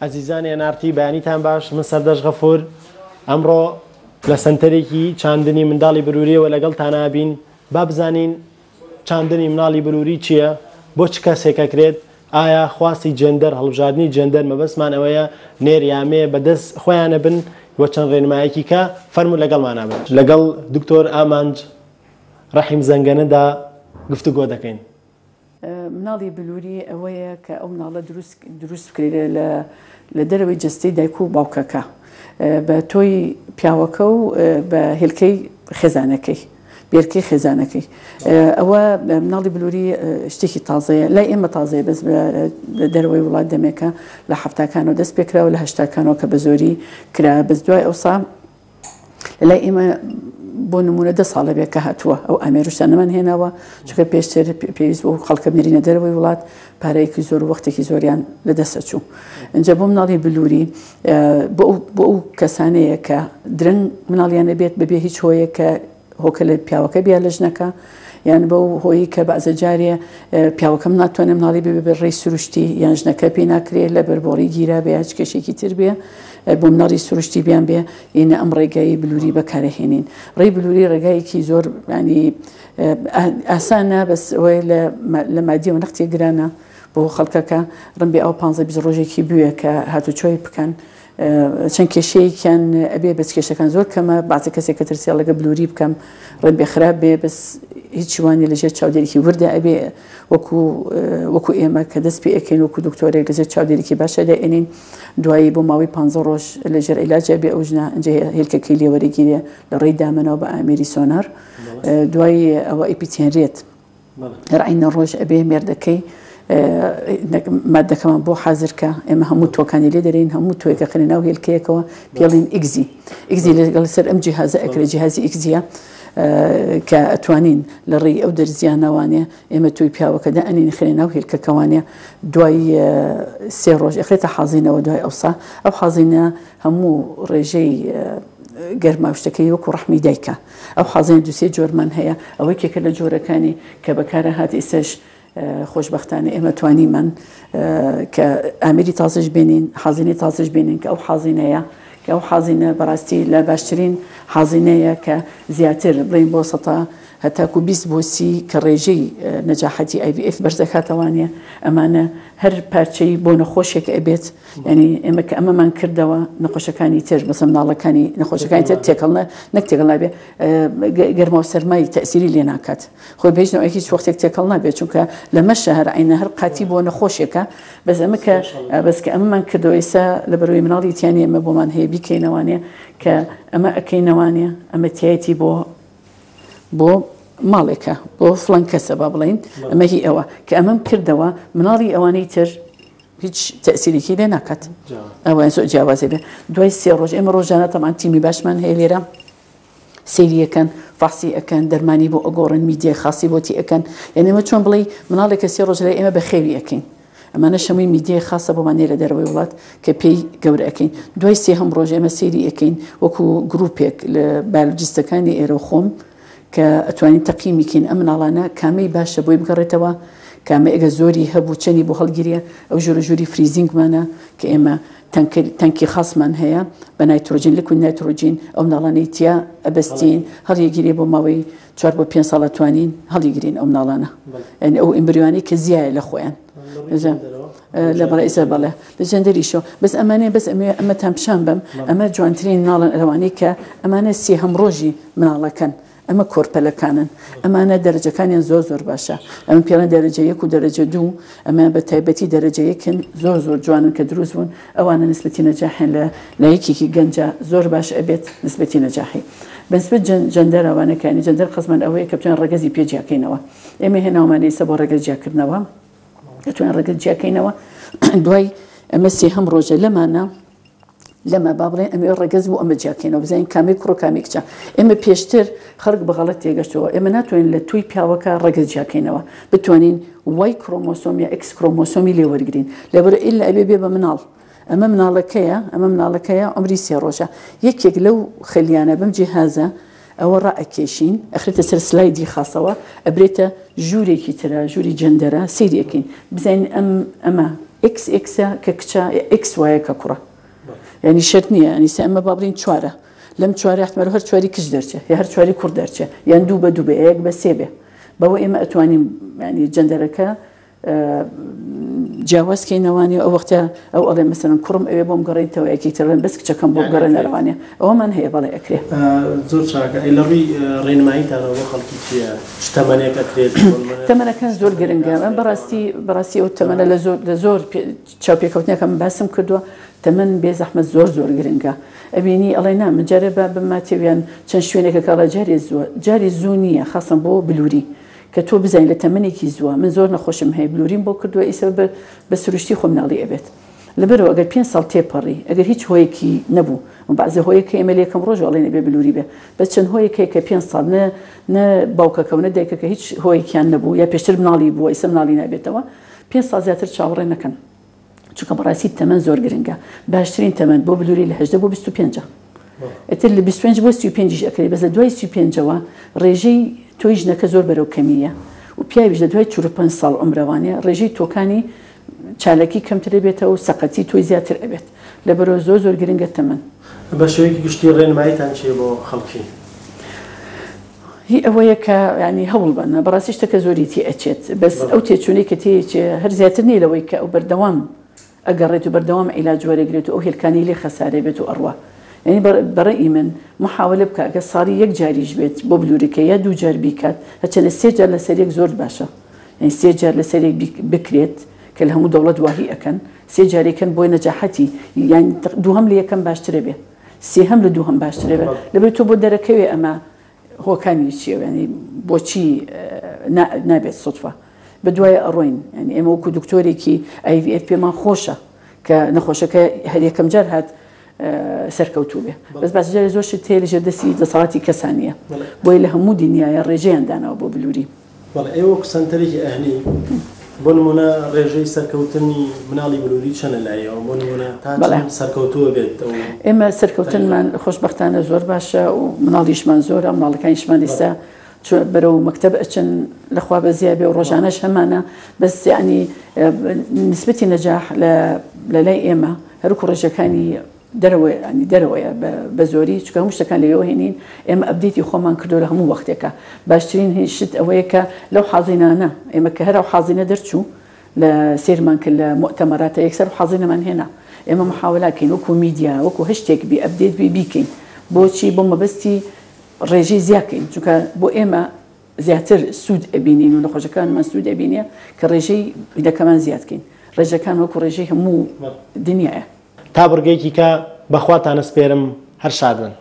عزیزانی نارتی بەیانیتان باش من سەردەش غەفور ئەمڕۆ لە سنتەرێکی چاندنی منداڵی برووریەوە لەگەڵتان بین با بزانین چاندنی مناڵی برووری چییە بۆ چ کەسێکەکرێت ئایا خواستی جەندەر هەڵبژاردننی جەندەر مەبەستمان ئەوەیە نێریامێ بەدەست خۆیانە بن بۆ چەند ڕێنمایەکی کە فەرموو لەگەڵمانە بن لەگەڵ دکتۆر ئامانج ڕەحیم زەنگەنەدا گفتوگۆ دەکەین. مناڵی بلووری ئەوەیە کە ئەو مناڵە دروست بکرێت لە دەرەوەی جەستەی دایک و باوکەکە بە تۆی پیاوەکە و بە هێلکەی خێزانەکەی بێرکەی خێزانەکەی ئەوە مناڵی بلووری شتێکی تازەیە لای ئێمە تازەیە بەس لە دەرەوەی وڵات دەمێکە لە هەفتاکانەوە دەست پێکراوە لە هەشتاکانەوە کە بە زۆری کرا بەس دوای ئەوسا لای ئێمە بۆ نمونە 10 ساڵە بێت کە هاتووە ئەو ئامێروشتانەمان هێناوە چونکە پێشتر پێویست بۆ خەڵکە بنێرینە دەرەوەی وڵات پارەیەکی زۆر و وەختێکی زۆریان لەدەستە چوو. اینجا بۆ مناڵی بلووری بۆ ئەو کەسانەیە کە درەنگ مناڵیانە بێت بەبێ هیچ هۆیە کە هۆکە لە پیاوەکە بیا لە ژنەکە یان بەو هۆیی کە بەعزە جارێ پیاوەکەم ناتوانێت مناڵی بێ ڕێی سروشتی یان ژنەکە پێی ناکرێت لە بەربۆڕی گیرا بێ هیچ کێشێکی تر بێ بۆ مناڵی سروشتی بیان بێ ئینە ئەم ڕێگایی بلووری بەکارەهێنین. ڕێی بلووری ڕێگایەکی زۆر ینی ئاسانە بەس ئەوەی لە مادیەوە نەختی گرانە بۆ خەڵکەکە ڕەنبێ ئەو 15-20 ڕۆژێکی بووە کە هاتوچۆی بکەن چەند کێشەیەکیان ئەبێ بەس کێشەکان زۆر کەمە بەعزە کەسێک کە ترسیال لەگە بلووری بکەم ڕەنبێ خراپ بێ بەس هیچ وانی لەژێر چاودێرێکی وردە ئەبێ وەکو ئێمە کە دەست پێ ئەەکەین وەکو دکتۆرێک لەژێر چاودێرێکی باشە دەێنین دوایی بۆ ماوەی 15 ڕۆژ لەژێر عیلاجە بێ ئەو ژنە ئەنجە هێلکەکەی لێوەرەگیرێ لە ڕێی دامنەوە بە ئامێری سۆنار دوایی ئەوە ئیپیتێنرێت ڕعینە ڕۆژ ئەبێ مێردەکەی مادەکەمان بۆ حازرکە ئێمە هەموو تۆکانی لێ دەرین هەموو تۆیکە خەنە ناو هێلکەیەکەوە پێڵین ئیگزی لەگەڵ سەر ئەم جیهازە ئەکرێت جیهازی ئیگزیە کە ئەتوانین لە ڕێی ئەو دەرزیانەوانێ ئێمە توی پیاوەکەدا ئەنین خێنە ناو هێلکەکەوانێ دوای 3 ڕۆژ ئەخرێتە حازینەوە دوای ئەوسا ئەو حازینە هەموو ڕێژەی گەرما شتەکەی وەکو ڕەحمی دایکە ئەو حازین دوسێ جۆرمان هەیە ئەوەی کێکە لە جۆرەکانی کە بەکارە هات ئێسش خۆشببختانە ئێمە توانیمان کە ئامری تازش بینین حازینی تازش بینین کە ئەو حازینەیە کە ئەو حازینە بەڕاستی لە باشترین حازینەیە کە زیاتر بڵین بۆ 100 هەتاکو 20 بۆ 30 کە ڕێژەی نەجاحەتی IVF بەرزەکاتەوانە ئەمانە هەر پارچەی بۆ نەخۆشێک ئەبێت ینی ئێمە کە ئەمەمان کردەوە نەخۆشەکانی تر بەسەم مناڵەکانی نەخۆشەکانی تر تێکەڵنە نەک تێکەڵ نابێ گەرما و سەرمای تەسیری لێ ناکات خۆی بێژنەوە هیچ وەختێک تێکەڵ نابێت چونکە لە مەشە هەر عینە هەر قاتی بۆ نەخۆشێکە بەس ئەمە کە بەس کە ئەمەمان کردەوە ئێستا لە بەروی مناڵی تیانی ئەمە بۆمان هەیە بیکەینەوانێ کە ئەمە ئەەکەینەوانێ ئەمە تایەتی بۆ ماڵێکە بۆ فڵان کەسە با بڵین ئەمە هی ئەوە کە ئەمەم کردەوە مناڵی ئەوانەی تر هیچ تەسیرێکی لێ ناکات ئەوان زۆر جیاوازێ بێ دوای 3 ڕۆژ ئێمە ڕۆژانە تەمان تیمی باشمان هەیە لێرە سەیریەکەن فاسی ئەەکەن دەرمانی بۆ ئەگۆڕن میدیە خاصی بۆتی ئەەکەن یعنی ئێمە چۆن بڵێ مناڵێکە 3 ڕۆژ لای ئێمە بە خێوی ئەەکەین ئەمانە شەمووی میدیای خاصە بۆمان نێرە دەرەوەی وڵات کە پێی گەورە ئەەکەین دوای 3 ڕۆژ ئێمە سەیری ئەەکەین وەکو گروپێک لە بالوجستەکانی ئێرە خۆم کە ئەتوانین تەقیمیکەین ئەم مناڵانە کامەی باشە بۆی بگەڕێتەوە کامە ئەگە زۆری هەبوو چەنی بۆ هەڵگیریە ئەو ژۆری فریزینگمانە کە ئێمە تەنکی خاصمان هەیە بە نایترۆجین لکوید نایترۆجین ئەو مناڵانەی تیا ئەبەستین هەڵیەگیری بۆ ماوەی 4 بۆ 5 ساڵە توانین هەڵیگرین ئەو مناڵانە ئەنی ئەو ئیمبریۆنی کە زیایە لە خۆیان لە بەڵێ ئیسە بەڵێ لە جەندەریشەوە بەس ئەمانەیە بەس ئەمەتان پیشان بم ئەمە جوانترین مناڵن ئەوانەی کە ئەمانە 30 ڕۆژی مناڵەکەن ئەمە کۆرپەلەکانن ئەمانە دەرەجەکانیان زۆر باشە ئەمە پێڵەن دەرەجە 1 و دەرەجە 2 ئەمە بە تایبەتی دەرەجە 1 زۆر جوانن کە دروست بوون ئەوانە نسبەتی نەجاحن لە یەکێکی گەنجە زۆر باش ئەبێت نسبەتی نەجاحی بەنسبەت جەندەر ئەوانەکانی جەندەر قسمان ئەوەیە کە بتوانین ڕەگەزی پێجیاکەینەوە ئێمە هێناومانە ئێستا بۆ ڕەگەز جیاکردنەوە دەتوانین ڕەگەز جیاکەینەوە دوای ئەمە 30 ڕۆژە لەمە با بڵێن ئەمە ڕێگەز بوو ئەمە جیاکەینەوە بزانین کامێک کوڕ و کامێکچە ئێمە پێشتر خەڵک بەغەڵەت تێگەشتەوە ئێمە ناتوانین لە توی پیاوەکە ڕێگەز جیاکەینەوە بتوانین وای کرۆمۆسۆم یا ئکس کرۆمۆسۆمی لێوەرگرین لەبەرە ئیلا ئەبێ بێ بە مناڵ ئەمە مناڵەکەیە ئەمری 3 ڕۆژە یەکێک لەو خەلیانە بەم جیهازە ئەوە ڕائەکێشین ئەخرێتە سەر سلایدی خاصەوە ئەبرێتە ژوورێکی ترە ژووری جەندەرە سەیریەکەین بزانین ئەمە اكس اكسا ككشا اكس واي ككره يعني شرطني يعني سأما بابرين شوارع لم شوارع احتمال هر شواري كش درجة يا هر شواري كور درجة يعني دوبة دوبة ايك بسيبه بو إما أتواني يعني جندركا جاوز كينواني أو وقتها أو الله مثلا كرم أبي بوم قرين تو أكيد ترى بس كم بوم قرين رواني أو من هي بالله أكره زور شاكا إلا بي رين معي ترى وخلك فيها اشتمني كأكريت تمنى كان زور قرنجا من براسي أو تمنى لزور شابي كوتني كم باسم كردوا تمن بيز أحمد زور قرنجا أبيني الله ينام مجربة بما تبين تنشوينك كلا جاري زونية خاصة بو بلوري كتو بزين لتمني كيزوا من زور نخوشم هاي بلورين بو كردوا يسبب بس رشتي خو من علي أبد لبرو أجر بين سالتي بري أجر هيك هوي كي نبو وبعض هوي كي إملي كم رجع الله نبي بلوري به بس كان هوي كي كبين صار نا باوكا كونه ديك كي هيك هوي كان نبو يا بيشتر من علي بو اسم علي نبي توا بين صار زياتر شاورين كان شو كبراسي تمن زور جرينجا باشترين تمن بو بلوري لهجده بو بستو بينجا اللي بستوينج بو ستو بينجيش أكري بس دواي ستو بينجوا رجي تويج نكزور برو كمية وبيا بيجد دواي تشوف 5 سال عمره وانيا رجي توكاني شالكي كم تربيته وسقتي توي زياتر أبد لبرو زور جرينجا تمن بشوي كشتي رين معي تانشي بو خلقي هي أويك يعني هول بنا براسيش تكزوريتي أشيت بس أو تشوني كتي هرزاتني لويك أو بردوام أجريت بردوام علاج ورجلته أو هي الكاني لي خسارة بيته أروى يعني برأيي من محاولة بك صاري يك جاري جبت بوبلوريكا يا دو جار بيكات هتشان السجل لسريك زور باشا يعني السجل لسريك بكريت كلهم دولة واهي أكن سجاري كان بوي نجاحتي يعني دوهم لي كان باشتري به سيهم لدوهم باشتري به لبرتو بدركوي أما هو كان يشي يعني بوشي نابت صدفة بدواي أروين يعني أما وكو دكتوري كي IVF ما خوشة كنخوشة كهدي كم جار هاد سركوتوبه بس جاري زوج تيلي جدسي دصاتي كسانية بوي لها مودي نيا الرجال دانا أبو بلوري والله أيوة كسانتريك أهلي بونمونا رجال سركوتني منالي بلوري شن العيا وبونمونا تاج سركوتوه بيت إما سركوتن من خوش بختانة زور باشا ومناليش من زور منالي كاينش من لسه شو برو مكتب أشن لخواب زيابة ورجعناش همانا بس يعني نسبة نجاح للاي إما هركو رجع كاني دروي بزوري شو كانوا مشتكان ليوهنين إما أبديتي خوان كردوا لهم مو وقتك باشترين هي شت أويك لو حاضينا أنا إما كهرا وحاضينا درتشو لسير من كل مؤتمرات يكسر وحاضينا من هنا إما محاولات كين وكو ميديا وكو هاشتاج بأبديت بيكين بوشي بوم بستي رجي زياكين شو كان بو إما زياتر سود أبينين ونخرج كان من سود أبينيا كرجي إذا كمان زيادكين رجع كان وكو رجي مو دنيا تابرگەیەکی کە بەخواتانە سپێرم هەر شادن.